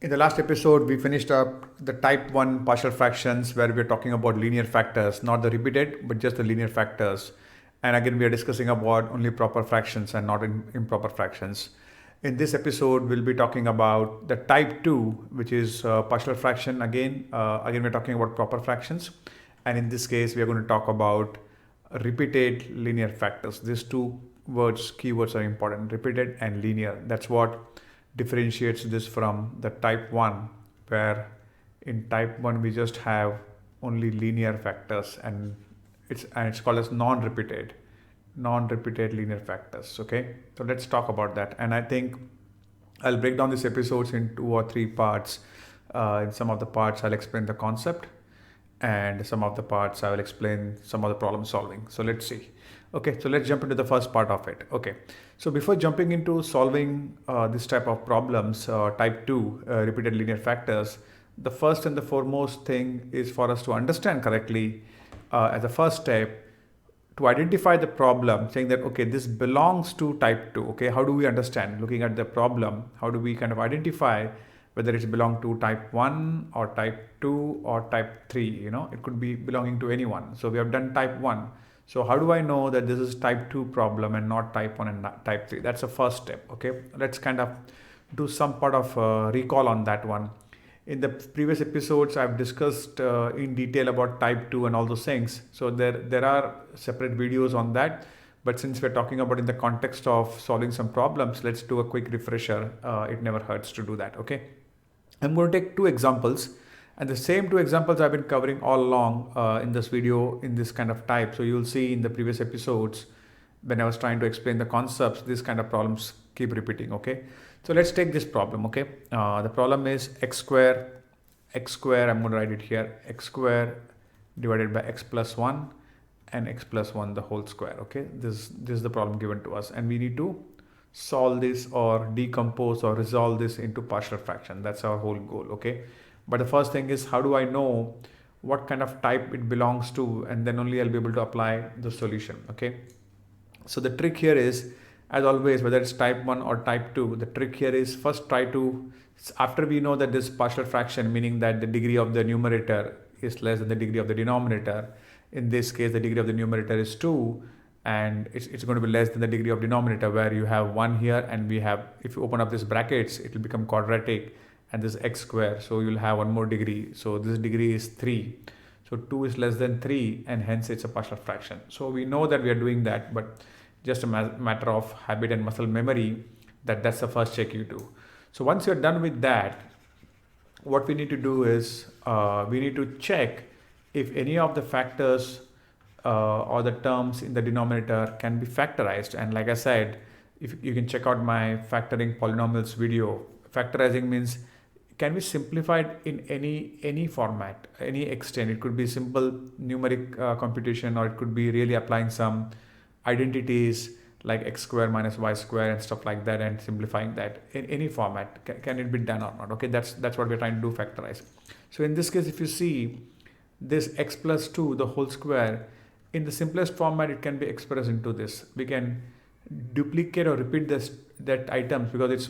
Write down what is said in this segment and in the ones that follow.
In the last episode, we finished up the type 1 partial fractions where we're talking about linear factors, not the repeated, but just the linear factors. And again, we are discussing about only proper fractions and not improper fractions. In this episode, we'll be talking about the type 2, which is partial fraction again. Again, we're talking about proper fractions. And in this case, we are going to talk about repeated linear factors. These two keywords are important, repeated and linear. That's what differentiates this from the type 1, where in type 1 we just have only linear factors, and it's called as non-repeated linear factors. Okay, so let's talk about that. And I think I'll break down these episodes in 2 or 3 parts. In some of the parts I'll explain the concept, and some of the parts I will explain some of the problem solving. So let's see. Okay, so let's jump into the first part of it. Okay, so before jumping into solving this type of problems, type 2 repeated linear factors, the first and the foremost thing is for us to understand correctly as a first step to identify the problem, saying that okay, this belongs to type 2. Okay, how do we understand, looking at the problem, how do we kind of identify whether it's belong to type 1 or type 2 or type 3? It could be belonging to anyone. So we have done type 1. So how do I know that this is type 2 problem and not type 1 and not type 3? That's the first step. Okay, let's kind of do some part of recall on that one. In the previous episodes, I've discussed in detail about type 2 and all those things. So there are separate videos on that. But since we're talking about in the context of solving some problems, let's do a quick refresher. It never hurts to do that. Okay, I'm going to take 2 examples. And the same 2 examples I've been covering all along in this video in this kind of type. So you'll see in the previous episodes when I was trying to explain the concepts, these kind of problems keep repeating. Okay, so let's take this problem. Okay, the problem is x square, I'm going to write it here, x square divided by x plus 1 and x plus 1 the whole square. Okay, this is the problem given to us, and we need to solve this or decompose or resolve this into partial fraction. That's our whole goal. Okay, but the first thing is, how do I know what kind of type it belongs to, and then only I'll be able to apply the solution. Okay, so the trick here is, as always, whether it's type 1 or type 2, the trick here is first try to, after we know that this partial fraction, meaning that the degree of the numerator is less than the degree of the denominator. In this case, the degree of the numerator is 2, and it's going to be less than the degree of denominator, where you have 1 here, and we have, if you open up these brackets, it will become quadratic, and this x square, so you'll have 1 more degree. So this degree is 3. So 2 is less than 3, and hence it's a partial fraction. So we know that we are doing that, but just a matter of habit and muscle memory, that's the first check you do. So once you're done with that, what we need to do is we need to check if any of the factors or the terms in the denominator can be factorized. And like I said, if you can check out my factoring polynomials video. Factorizing means can be simplified in any format, any extent. It could be simple numeric computation, or it could be really applying some identities like x square minus y square and stuff like that, and simplifying that in any format. Can it be done or not? Okay, that's what we're trying to do, factorize. So in this case, if you see this x plus 2 the whole square, in the simplest format it can be expressed into this. We can duplicate or repeat that items, because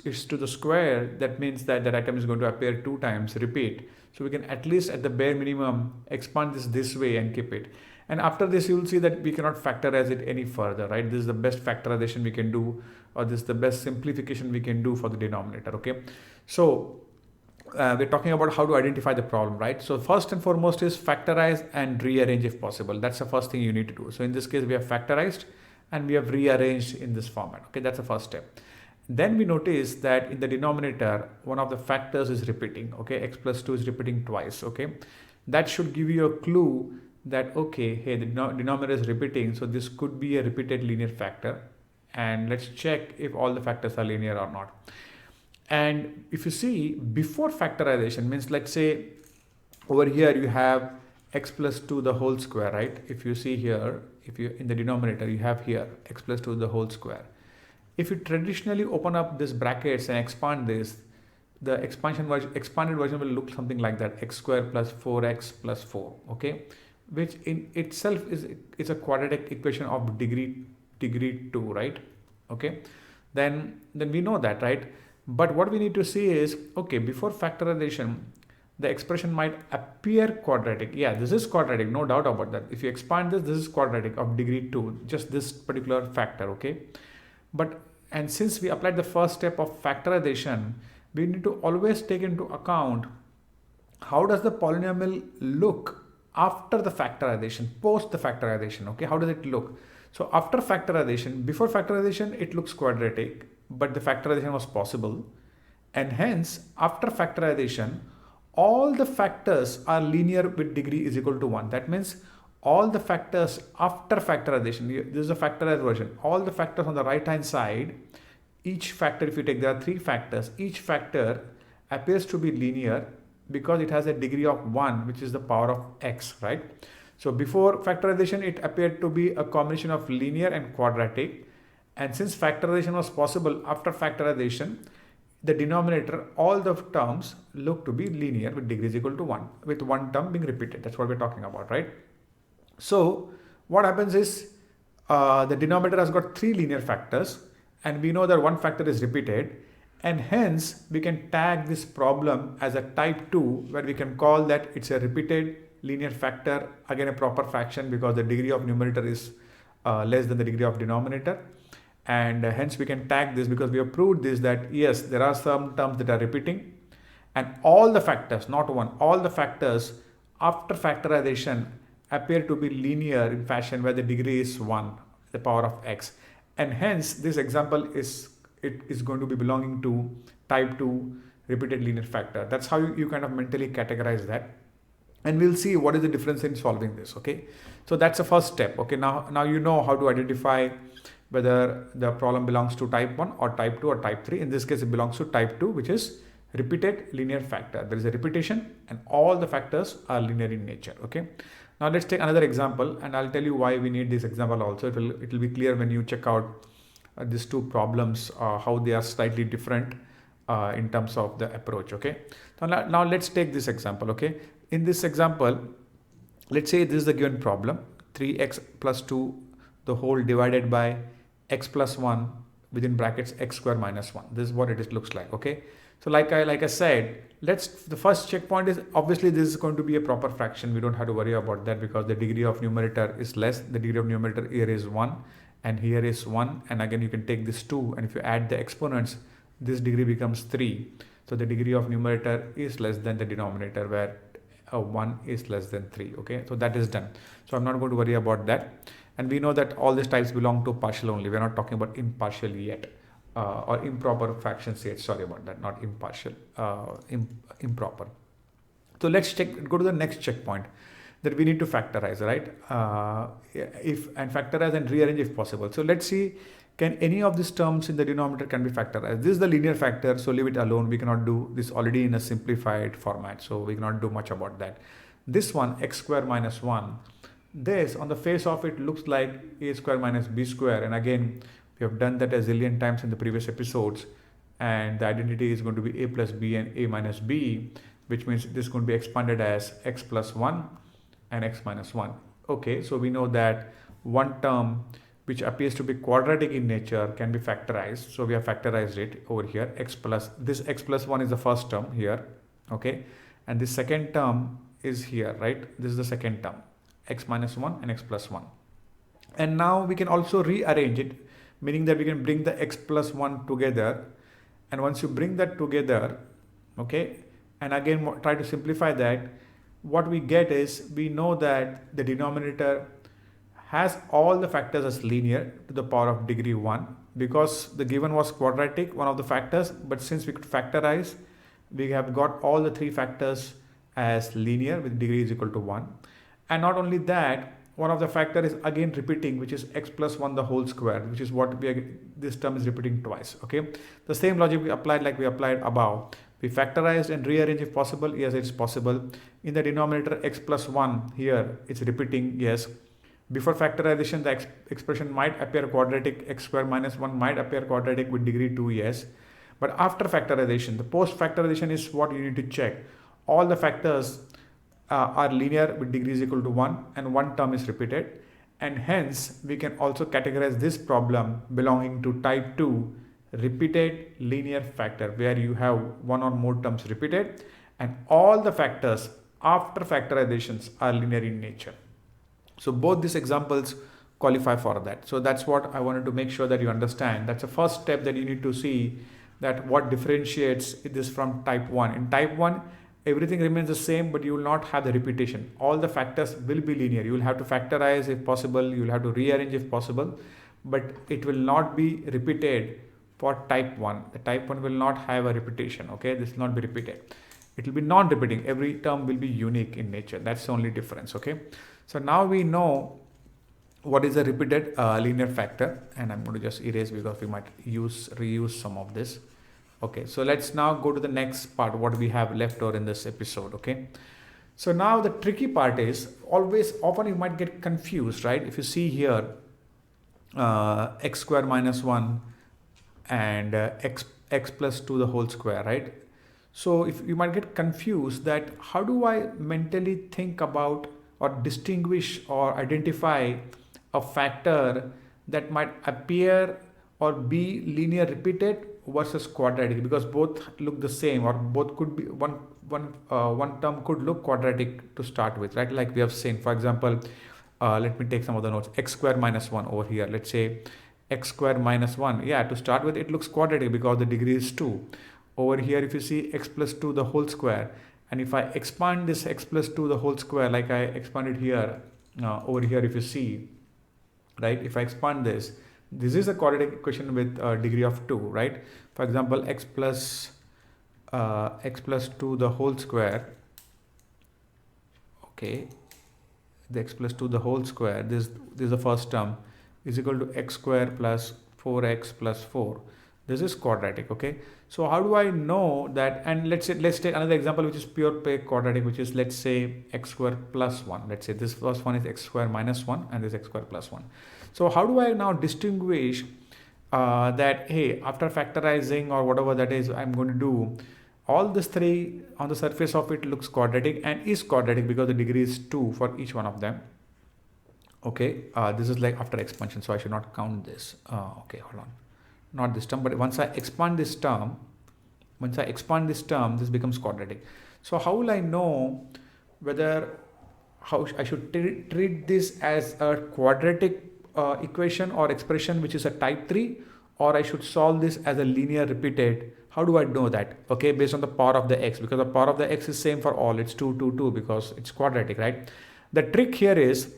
it's to the square. That means that item is going to appear 2 times, repeat. So we can at least at the bare minimum expand this way and keep it. And after this, you will see that we cannot factorize it any further, right? This is the best factorization we can do, or this is the best simplification we can do for the denominator. Okay, so we're talking about how to identify the problem, right? So first and foremost is factorize and rearrange if possible. That's the first thing you need to do. So in this case, we have factorized and we have rearranged in this format. Okay, that's the first step. Then we notice that in the denominator, one of the factors is repeating. Okay, x plus 2 is repeating twice. Okay, that should give you a clue that okay, hey, the denominator is repeating, so this could be a repeated linear factor, and let's check if all the factors are linear or not. And if you see, before factorization means, let's say over here you have x plus 2 the whole square, right? If you see here, if you in the denominator you have here x plus 2 the whole square. If you traditionally open up this brackets and expand this, the expanded version will look something like that, x square plus 4x plus 4. Okay, which in itself is a quadratic equation of degree 2, right? Okay, then we know that, right? But what we need to see is, okay, before factorization, the expression might appear quadratic. Yeah, this is quadratic, no doubt about that. If you expand this is quadratic of degree 2, just this particular factor, okay? But, and since we applied the first step of factorization, we need to always take into account how does the polynomial look after the factorization, post the factorization, okay? How does it look? So after factorization, before factorization, it looks quadratic, but the factorization was possible. And hence, after factorization, all the factors are linear with degree is equal to 1. That means all the factors after factorization, this is a factorized version, all the factors on the right hand side, each factor, if you take, there are 3 factors, each factor appears to be linear because it has a degree of 1, which is the power of x, right? So before factorization, it appeared to be a combination of linear and quadratic. And since factorization was possible after factorization, the denominator, all the terms look to be linear with degrees equal to 1, with one term being repeated. That's what we're talking about, right? So what happens is the denominator has got 3 linear factors, and we know that one factor is repeated, and hence we can tag this problem as a type 2, where we can call that it's a repeated linear factor, again a proper fraction because the degree of numerator is less than the degree of denominator. And hence we can tag this because we have proved this, that yes, there are some terms that are repeating, and all the factors, not one, all the factors after factorization appear to be linear in fashion where the degree is 1, the power of x. And hence this example is going to be belonging to type 2 repeated linear factor. That's how you kind of mentally categorize that. And we'll see what is the difference in solving this, okay? So that's the first step, okay? Now you know how to identify whether the problem belongs to type 1 or type 2 or type 3. In this case, it belongs to type 2, which is repeated linear factor. There is a repetition and all the factors are linear in nature, okay? Now let's take another example, and I'll tell you why we need this example also. It will be clear when you check out these 2 problems, how they are slightly different in terms of the approach, okay? Now let's take this example, okay? In this example, let's say this is the given problem, 3x plus 2 the whole divided by x plus 1 within brackets x square minus 1. This is what it looks like, okay? So like I said, the first checkpoint is obviously this is going to be a proper fraction. We don't have to worry about that because the degree of numerator is less. The degree of numerator here is 1 and here is 1, and again you can take this 2, and if you add the exponents, this degree becomes 3. So the degree of numerator is less than the denominator, where 1 is less than 3, okay? So that is done. So I'm not going to worry about that. And we know that all these types belong to partial only. We're not talking about impartial yet, or improper fractions yet. Sorry about that, not impartial, improper. So let's go to the next checkpoint, that we need to factorize, right? Factorize and rearrange if possible. So let's see, can any of these terms in the denominator can be factorized? This is the linear factor, so leave it alone. We cannot do this already in a simplified format, so we cannot do much about that. This one, x square minus 1, this on the face of it looks like a square minus b square, and again we have done that a zillion times in the previous episodes, and the identity is going to be a plus b and a minus b, which means this is going to be expanded as x plus 1 and x minus 1. Okay, so we know that one term which appears to be quadratic in nature can be factorized, so we have factorized it over here. X plus 1 is the first term here, okay, and this second term is here, right? This is the second term, x minus 1 and x plus 1. And now we can also rearrange it, meaning that we can bring the x plus 1 together, and once you bring that together, okay, and again try to simplify that, what we get is, we know that the denominator has all the factors as linear to the power of degree 1, because the given was quadratic, one of the factors, but since we could factorize, we have got all the 3 factors as linear with degree is equal to 1. And not only that, one of the factor is again repeating, which is x plus 1 the whole square, which is what this term is repeating twice, okay? The same logic we applied like we applied above. We factorized and rearrange if possible. Yes, it's possible. In the denominator x plus 1 here, it's repeating, yes. Before factorization, the expression might appear quadratic, x square minus 1 might appear quadratic with degree 2, yes. But after factorization, the post factorization is what you need to check. All the factors are linear with degrees equal to 1, and one term is repeated, and hence we can also categorize this problem belonging to type 2 repeated linear factor where you have one or more terms repeated and all the factors after factorizations are linear in nature. So both these examples qualify for that. So that's what I wanted to make sure that you understand. That's the first step that you need to see, that what differentiates this from type 1. In type 1, everything remains the same, but you will not have the repetition. All the factors will be linear. You will have to factorize if possible, you will have to rearrange if possible, but it will not be repeated for type 1. The type 1 will not have a repetition, okay? This will not be repeated. It will be non-repeating. Every term will be unique in nature. That's the only difference, okay? So now we know what is a repeated linear factor, and I'm going to just erase because we might reuse some of this. Okay, so let's now go to the next part, what we have left over in this episode, okay? So now the tricky part is often you might get confused, right? If you see here, x square minus 1 and x plus 2 the whole square, right? So if you might get confused that how do I mentally think about or distinguish or identify a factor that might appear or be linear repeated versus quadratic, because both look the same, or both could be one term could look quadratic to start with, right? Like we have seen, for example, let me take some of the notes. X square minus 1 over here, let's say x square minus 1, yeah, to start with it looks quadratic because the degree is 2. Over here if you see x plus 2 the whole square, and if I expand this x plus 2 the whole square like I expanded here, over here if you see, right, if I expand this is a quadratic equation with a degree of 2, right? For example, x plus 2 the whole square, okay, the x plus 2 the whole square, this is the first term, is equal to x square plus 4x plus 4. This is quadratic, okay? So how do I know that? And let's take another example which is pure play quadratic, which is, let's say, x square plus 1. Let's say this first one is x square minus 1 and this x square plus 1. So how do I now distinguish that, hey, after factorizing or whatever that is I'm going to do, all these three on the surface of it looks quadratic and is quadratic because the degree is 2 for each one of them. Okay, this is like after expansion, so I should not count this. Okay, hold on. Not this term, but once I expand this term, this becomes quadratic. So how will I know how I should treat this as a quadratic equation or expression which is a type 3, or I should solve this as a linear repeated? How do I know that? Okay, based on the power of the x, because the power of the x is same for all. It's 2, 2, 2 because it's quadratic, right? The trick here is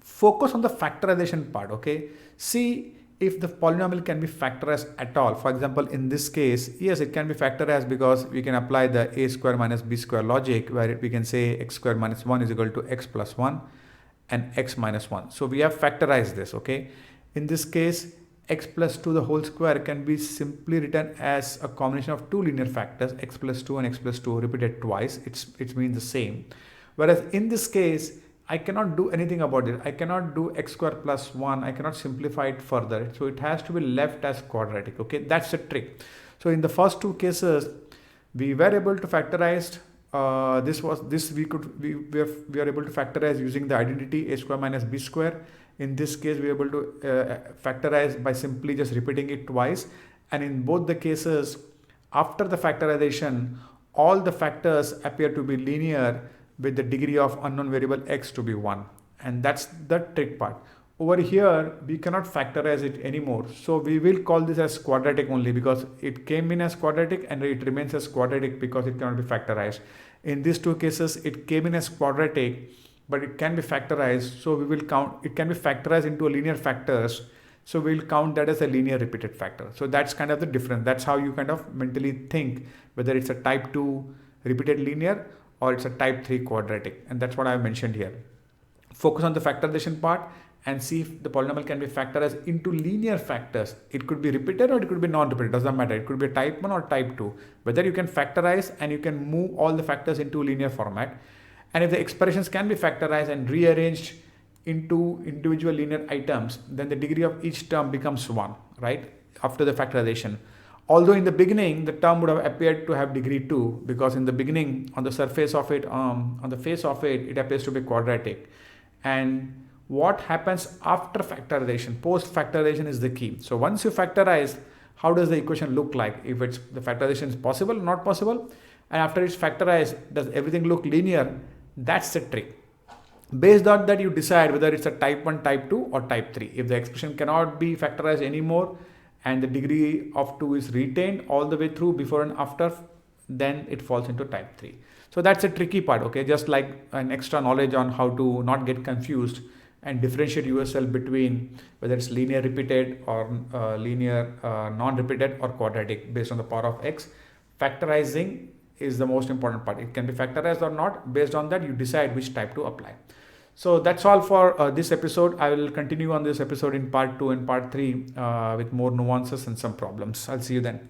focus on the factorization part, okay? See if the polynomial can be factorized at all. For example, in this case, yes, it can be factorized because we can apply the a square minus b square logic, where we can say x square minus 1 is equal to x plus 1 and x minus 1. So we have factorized this, okay? In this case, x plus 2 the whole square can be simply written as a combination of two linear factors, x plus 2 and x plus 2 repeated twice. It means the same. Whereas in this case, I cannot do anything about it. I cannot do x square plus 1. I cannot simplify it further. So it has to be left as quadratic. Okay, that's the trick. So in the first two cases, we were able to factorize. We are able to factorize using the identity a square minus b square. In this case, we are able to factorize by simply just repeating it twice. And in both the cases, after the factorization, all the factors appear to be linear with the degree of unknown variable x to be 1. And that's the trick part. Over here, we cannot factorize it anymore. So we will call this as quadratic only because it came in as quadratic and it remains as quadratic because it cannot be factorized. In these two cases, it came in as quadratic, but it can be factorized. So we will count, it can be factorized into a linear factors. So we'll count that as a linear repeated factor. So that's kind of the difference. That's how you kind of mentally think whether it's a type 2 repeated linear or it's a type 3 quadratic. And that's what I mentioned here. Focus on the factorization part and see if the polynomial can be factorized into linear factors. It could be repeated or it could be non-repeated, doesn't matter. It could be a type 1 or type 2. Whether you can factorize and you can move all the factors into linear format. And if the expressions can be factorized and rearranged into individual linear items, then the degree of each term becomes 1, right? After the factorization. Although in the beginning, the term would have appeared to have degree 2 because in the beginning, on the surface of it, on the face of it, it appears to be quadratic. And what happens after factorization, post factorization is the key. So once you factorize, how does the equation look like, if it's the factorization is possible or not possible, and after it's factorized, does everything look linear? That's the trick. Based on that, you decide whether it's a type 1, type 2 or type 3. If the expression cannot be factorized anymore and the degree of 2 is retained all the way through before and after, then it falls into type 3. So that's a tricky part, okay? Just like an extra knowledge on how to not get confused and differentiate yourself between whether it's linear repeated or linear non-repeated or quadratic based on the power of x. Factorizing is the most important part. It can be factorized or not. Based on that, you decide which type to apply. So that's all for this episode. I will continue on this episode in part 2 and part 3 with more nuances and some problems. I'll see you then.